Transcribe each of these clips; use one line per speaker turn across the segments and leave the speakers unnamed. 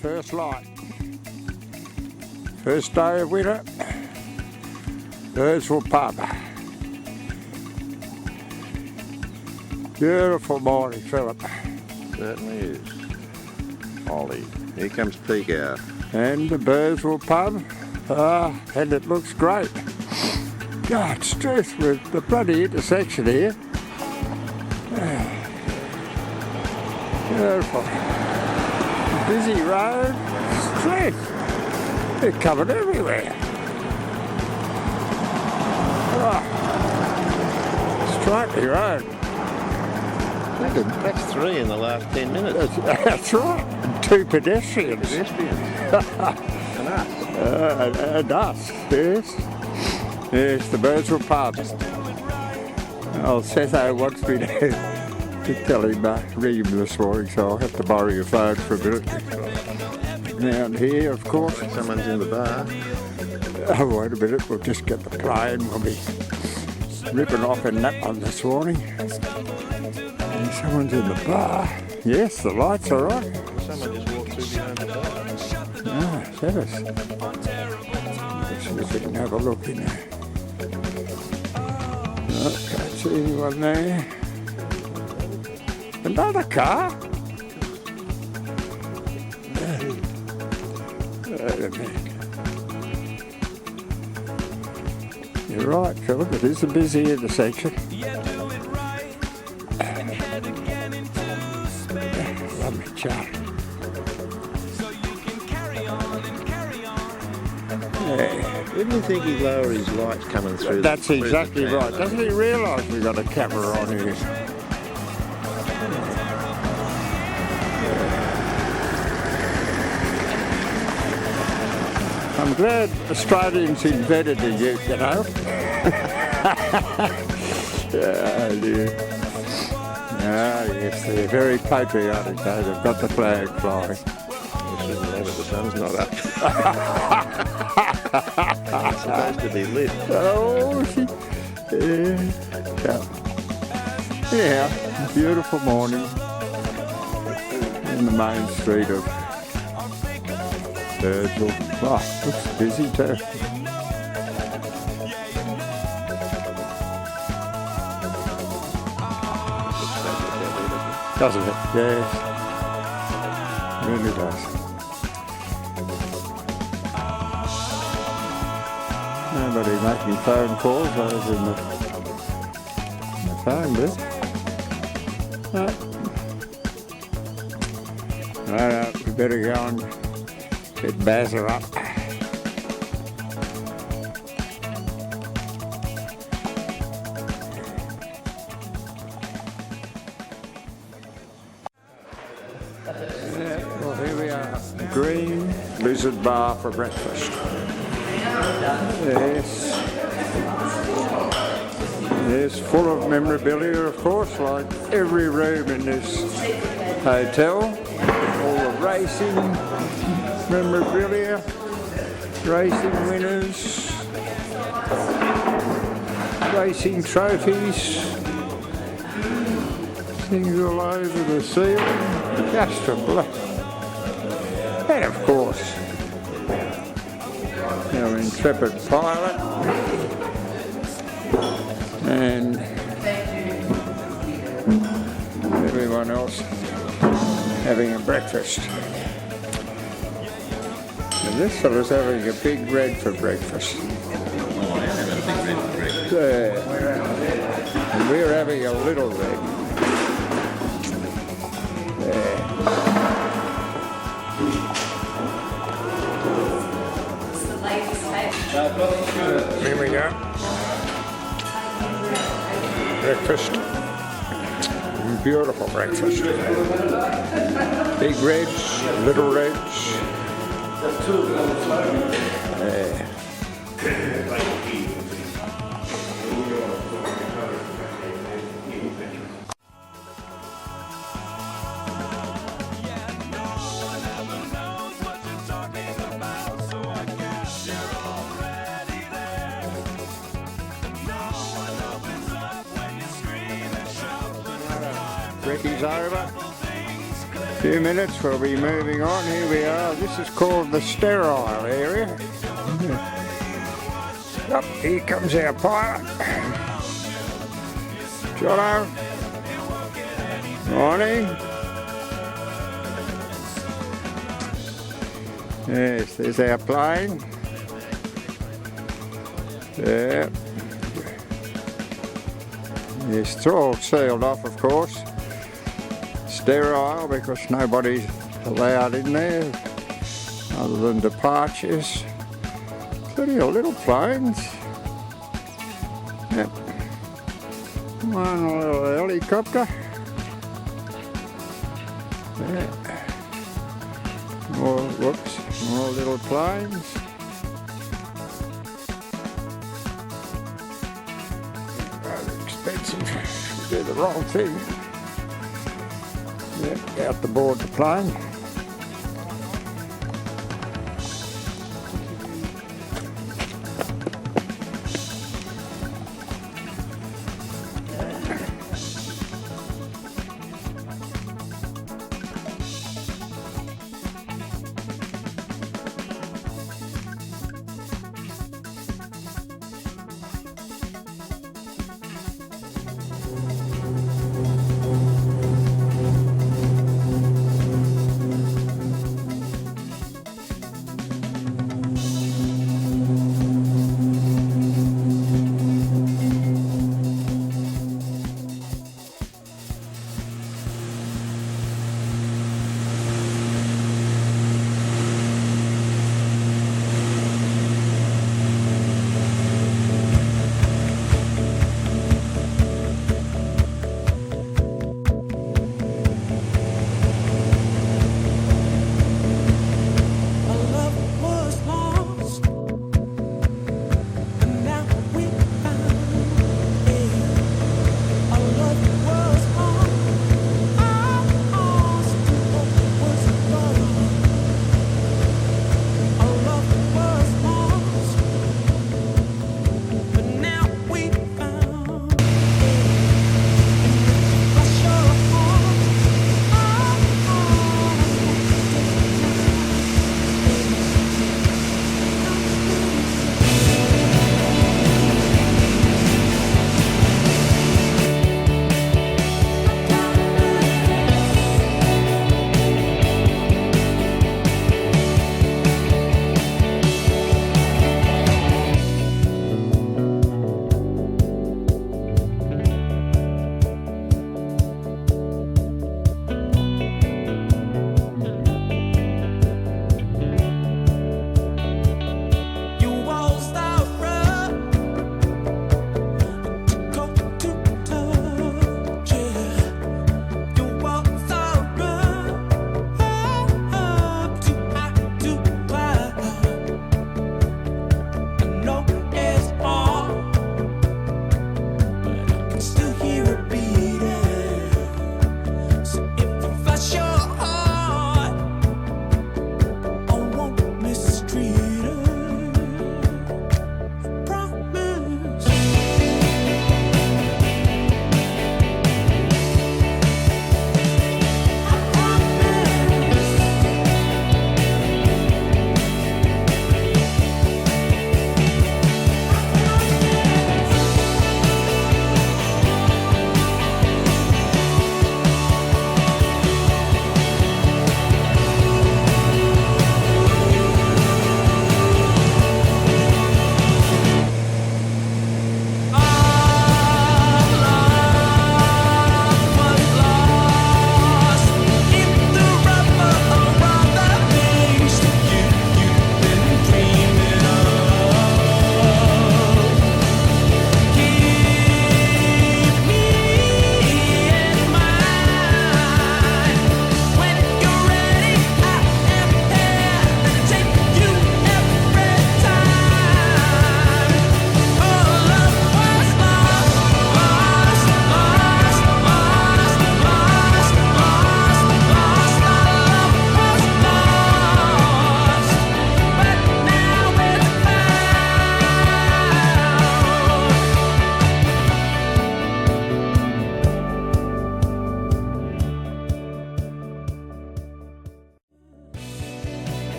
first light. First day of winter, Birdsville pub. Beautiful morning, Philip.
Certainly is. Ollie, here comes peak hour.
And the Birdsville pub, and it looks great. God, stressed with the bloody intersection here. Beautiful. Busy road, stress. They're covered everywhere. Stripey road.
That's 3 in the last 10 minutes.
That's right. And 2 pedestrians.
And us.
And us, yes. Yes, the Birdsville pub. Oh, Setho wants me to tell him, ring him this morning, so I'll have to borrow your phone for a minute. Down here, of course.
Someone's in the bar.
Oh, wait a minute, we'll just get the plane. We'll be ripping off in that one this morning. And someone's in the bar. Yes, the lights are on.
Someone just walked through behind the bar.
Ah, yes. Let's see if we can have a look in there. Oh, can't see anyone there. Another car? Wait a minute. You're right, Philip, it is a busy intersection. Lovely chap. Yeah.
Didn't you think he'd lower his lights coming through?
That's exactly right. Doesn't he realise we've got a camera on here? I'm glad Australians invented the ute, you know. Oh, dear. Ah, yes, they're very patriotic, though. They've got the flag flying.
The sun's not up. It's supposed to be lit.
Oh, yeah. Beautiful morning in the main street of Birdsville. Oh, looks busy too. Doesn't it? Yes. Really does. Nobody making phone calls other than the phone bit. Right, we better go and get Bazza up. Well, here we are. Green Lizard Bar for breakfast. Yes. Yes, full of memorabilia, of course, like every room in this hotel. All the racing memorabilia, racing winners, racing trophies, things all over the ceiling, just a blow. And of course, our intrepid pilot and everyone else having a breakfast. And this fellow's having a big red for breakfast.
Oh, I am having a big red for breakfast.
And we're having a little red. Here we go. Breakfast. Beautiful breakfast. Big reds, little reds. Ricky's over. Few minutes we'll be moving on. Here we are. This is called the sterile area. Up, here comes our pilot. Jono. Morning. Yes, there's our plane. Yeah. Yes, it's all sealed off, of course. Sterile because nobody's allowed in there other than departures. Plenty of little planes. Yep. One little helicopter. Yeah. More little planes. Rather expensive. We do the wrong thing. Yep, out to board the plane.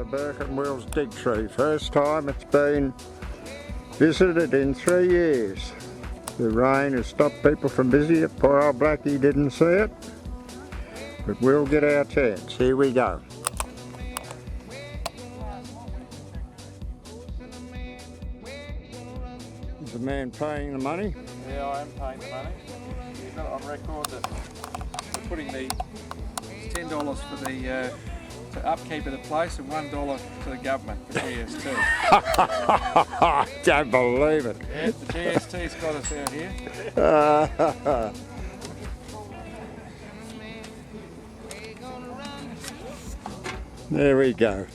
Burke and Will's dig tree. First time it's been visited in 3 years. The rain has stopped people from visiting it. Poor old Blackie didn't see it. But we'll get our chance. Here we go. Is the man paying the money?
Yeah, I am paying the money. You've got it on record that we're putting the $10 for the upkeep of the place and $1 to the government for GST.
I don't believe it.
Yeah, the GST's got us out here.
There we go.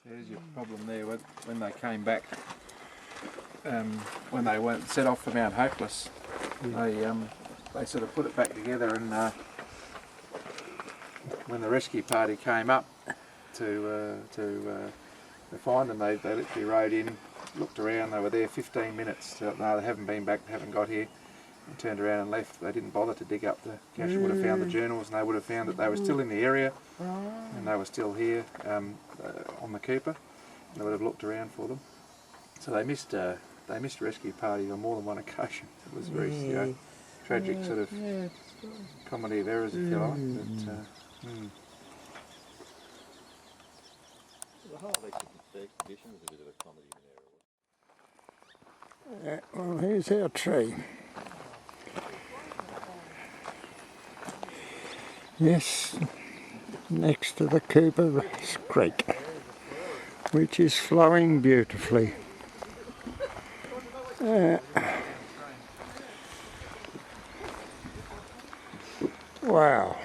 There's your problem there when they came back, when they went set off for Mount Hopeless. They sort of put it back together, and when the rescue party came up to find them, they literally rode in, looked around. They were there 15 minutes. No, they haven't been back, haven't got here. And turned around and left. They didn't bother to dig up the cache. Would have found the journals, and they would have found that they were still in the area, and they were still here on the Cooper. And they would have looked around for them. So they missed rescue parties on more than one occasion. It was very tragic sort of comedy of errors, if you like.
The whole expedition was a bit of a comedy of error.
Well, here's our tree. Yes, next to the Cooper Creek, which is flowing beautifully. Wow.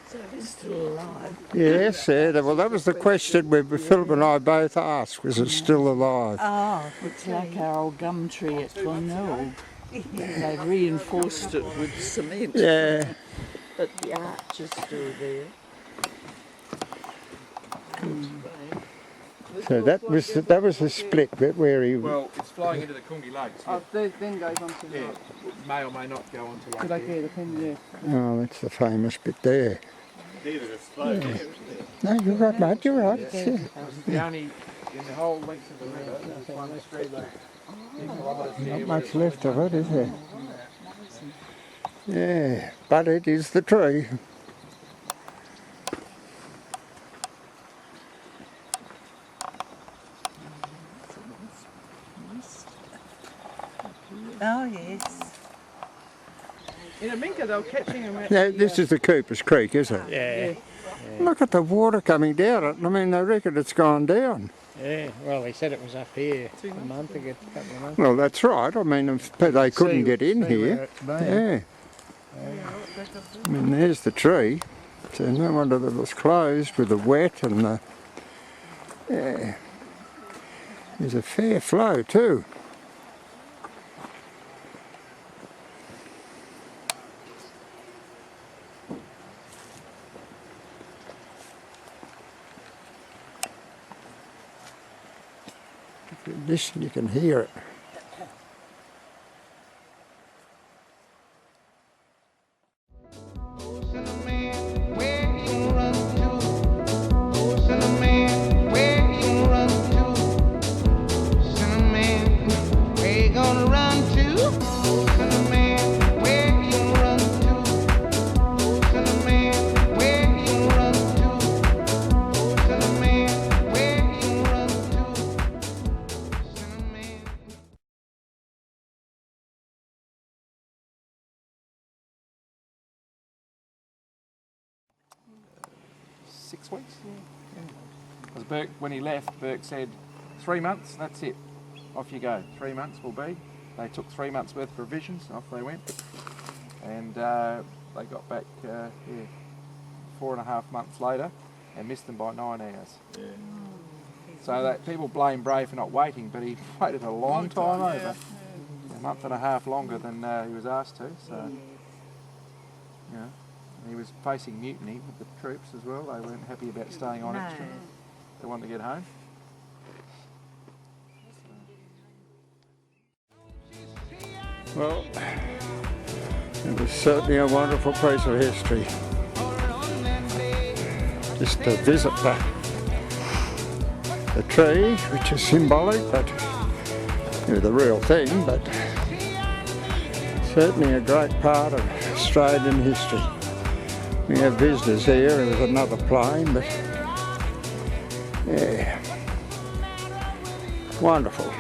So it's still alive?
Yes, well that was the question Philip and I both asked, was it still alive?
Oh, it's like our old gum tree at Clonmel. They reinforced it with cement.
Yeah.
But the arch is still there.
So that was the split bit where he...
Well, it's flowing into the Coongie Lakes.
Oh, then goes on to
Yeah, may or may not go on to Lake
Like
Eyre.
the thing there.
Oh, that's the famous bit there. No, you're right, mate, you're right. Yeah.
The only, in the whole length of the river, there's one street
Not much left of it, is there? Yeah, but it is the tree.
Oh, yes.
In a minka, they were catching them at
Yeah, this is the Cooper's Creek, is it?
Yeah,
Look at the water coming down it. I mean, they reckon it's gone down.
yeah. Well, they said it was up here a month ago, a couple of months.
Well, that's right. I mean, they couldn't get in
see
here.
where it's been.
Yeah. I mean, there's the tree. So no wonder that it was closed with the wet and the... Yeah. There's a fair flow too. Listen, you can hear it.
Because Burke, when he left, Burke said, 3 months, that's it. Off you go. 3 months will be. They took 3 months worth of provisions, off they went. And they got back 4.5 months later and missed them by 9 hours. Yeah. So that people blame Bray for not waiting, but he waited a long time over. A month and a half longer than he was asked to. So, you know. He was facing mutiny with the troops as well. They weren't happy about staying on extra. They wanted to get home.
Well, it was certainly a wonderful piece of history. Just to visit the tree, which is symbolic, but you know, the real thing, but certainly a great part of Australian history. We have visitors here, there was another plane, but yeah, wonderful.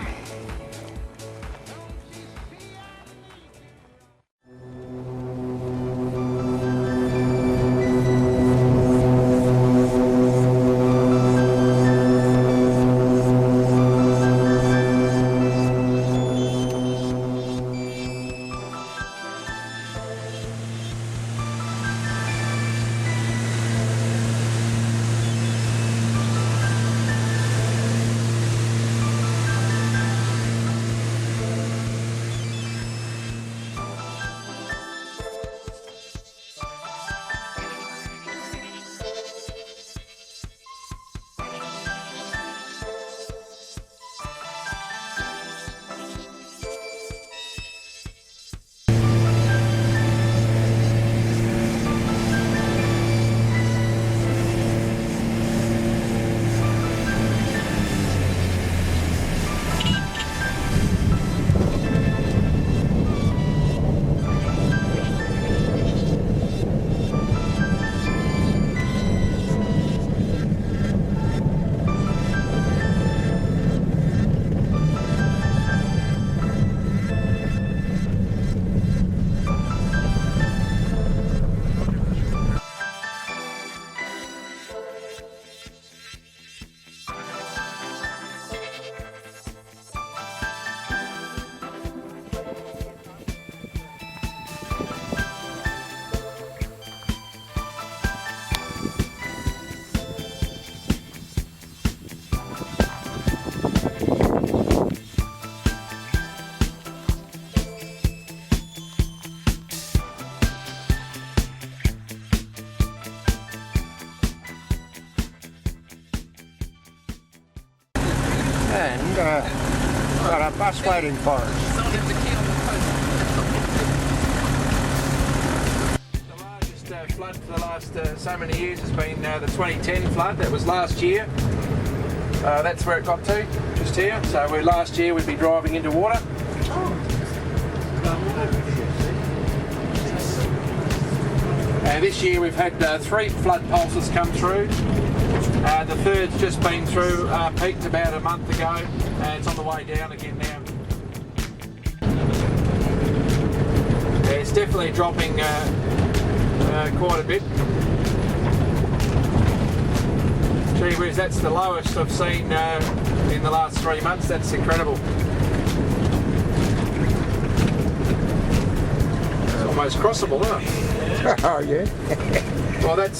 And got a bus waiting for us.
The largest flood for the last so many years has been the 2010 flood. That was last year. That's where it got to, just here. So last year we'd be driving into water. And this year we've had 3 flood pulses come through. The third's just been through, peaked about a month ago, and it's on the way down again now. Yeah, it's definitely dropping quite a bit. Gee whiz, that's the lowest I've seen in the last 3 months. That's incredible. It's almost crossable, isn't it?
Oh yeah.
Well, that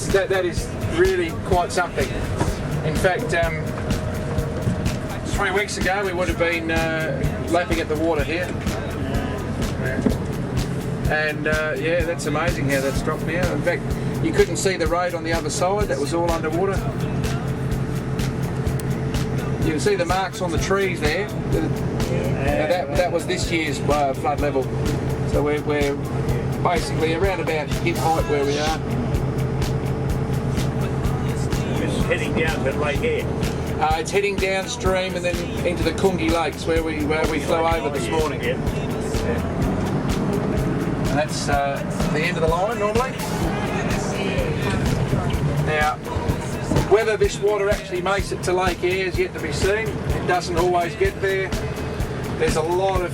is really quite something. In fact, 3 weeks ago we would have been lapping at the water here. And yeah, that's amazing how that's dropped now. In fact, you couldn't see the road on the other side, that was all underwater. You can see the marks on the trees there. That was this year's flood level. So we're basically around about hip height where we are.
It's heading down to Lake Eyre.
It's heading downstream and then into the Coongie Lakes where we flew over this morning.
Yeah.
And that's the end of the line normally. Now, whether this water actually makes it to Lake Eyre is yet to be seen. It doesn't always get there. There's a lot of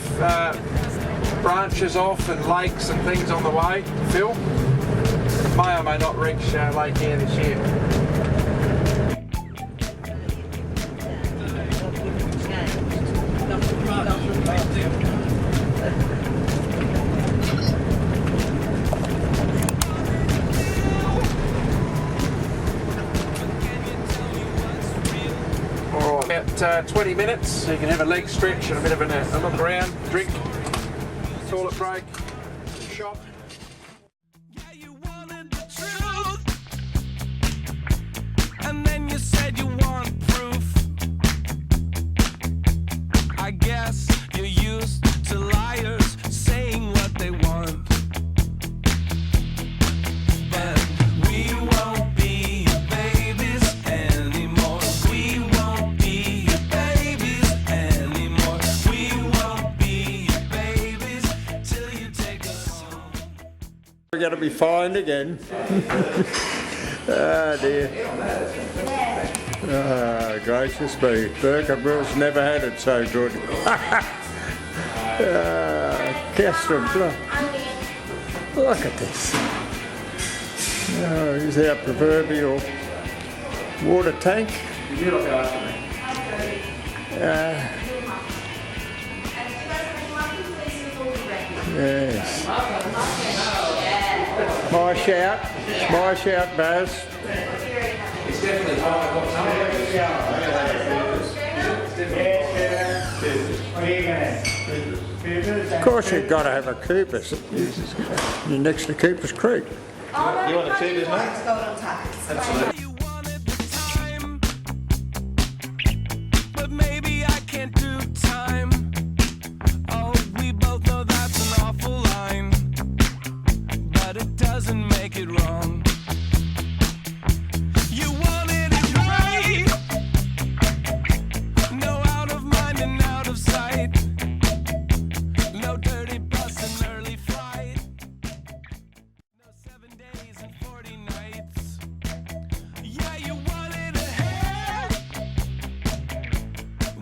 branches off and lakes and things on the way to fill. It may or may not reach Lake Eyre this year. About 20 minutes, so you can have a leg stretch and a bit of a look around, drink, toilet break, shop.
Yeah, you wanted the truth, and then you said you want proof. I guess you're used to liars saying what they want. But we won't be your babies anymore. We won't be your babies anymore. We won't be your babies till you take us home.
We're going to be fined again. Oh dear. Oh, gracious me. Burkerbill's never had it so good. Castor Bluff. Look at this. Oh, here's our proverbial water tank. Yes. My shout, Baz.
It's definitely time I've got
Of course you've got to have a Cooper's. You're next to Cooper's Creek.
You want a Tubers, mate?
You wanted the time, but maybe I can't do time. Oh, we both know that's an awful line, but it doesn't make it wrong. You wanted it right, no out of mind and out of sight, no dirty bus and early flight, no 7 days and 40 nights. Yeah, you wanted ahead,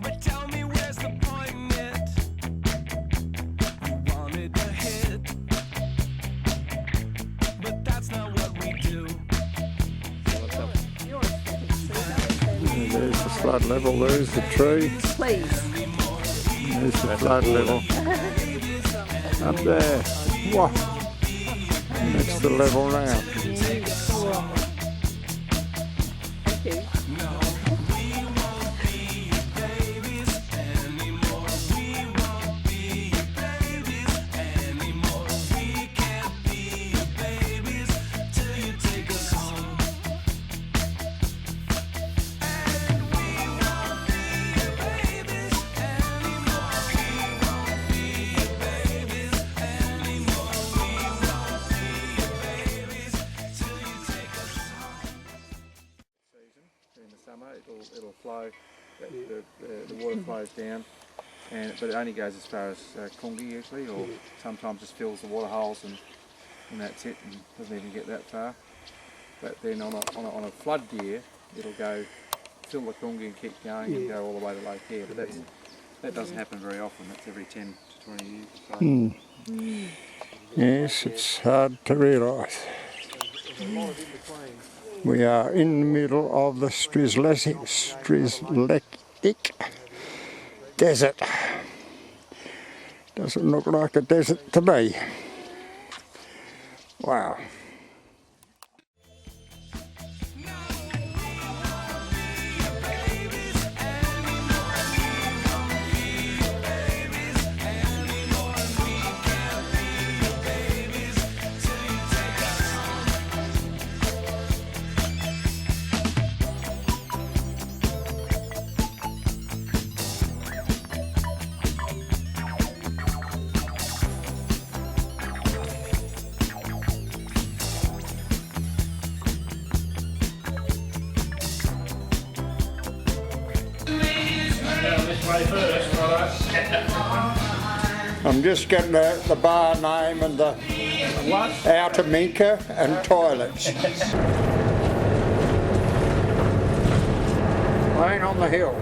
but tell me where's the point in it? You wanted a hit, but that's not what we do.
There's the flood level, there's the tree.
Please.
There's the flood level. Up there. Wow. That's the level now.
Okay.
In the summer, it'll flow. The water flows down, but it only goes as far as Coongie usually, or sometimes just fills the water holes and that's it, and doesn't even get that far. But then on a flood year, it'll go fill the Coongie and keep going and go all the way to Lake Eyre. But that doesn't happen very often. That's every 10 to 20 years. So.
Yes, it's hard to realise. We are in the middle of the Strizletic Desert. Doesn't look like a desert to me. Wow.
way first, alright.
I'm just getting the bar name and the
What?
outer minka and toilets. Laying on the hill.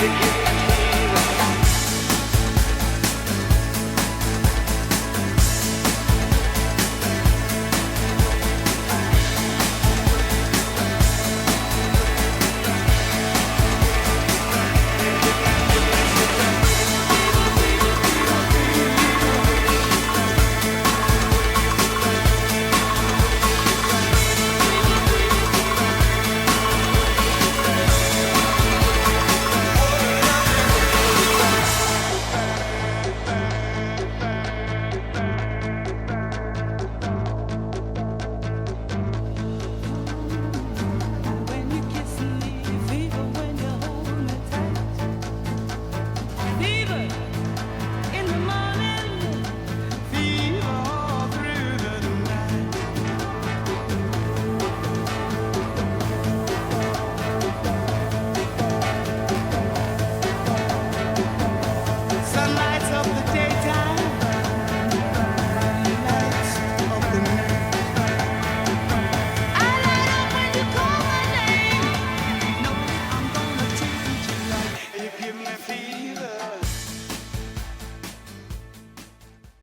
When you kiss me, fever when you hold me tight. Fever in the morning, fever all through the night. Sun lights up the day.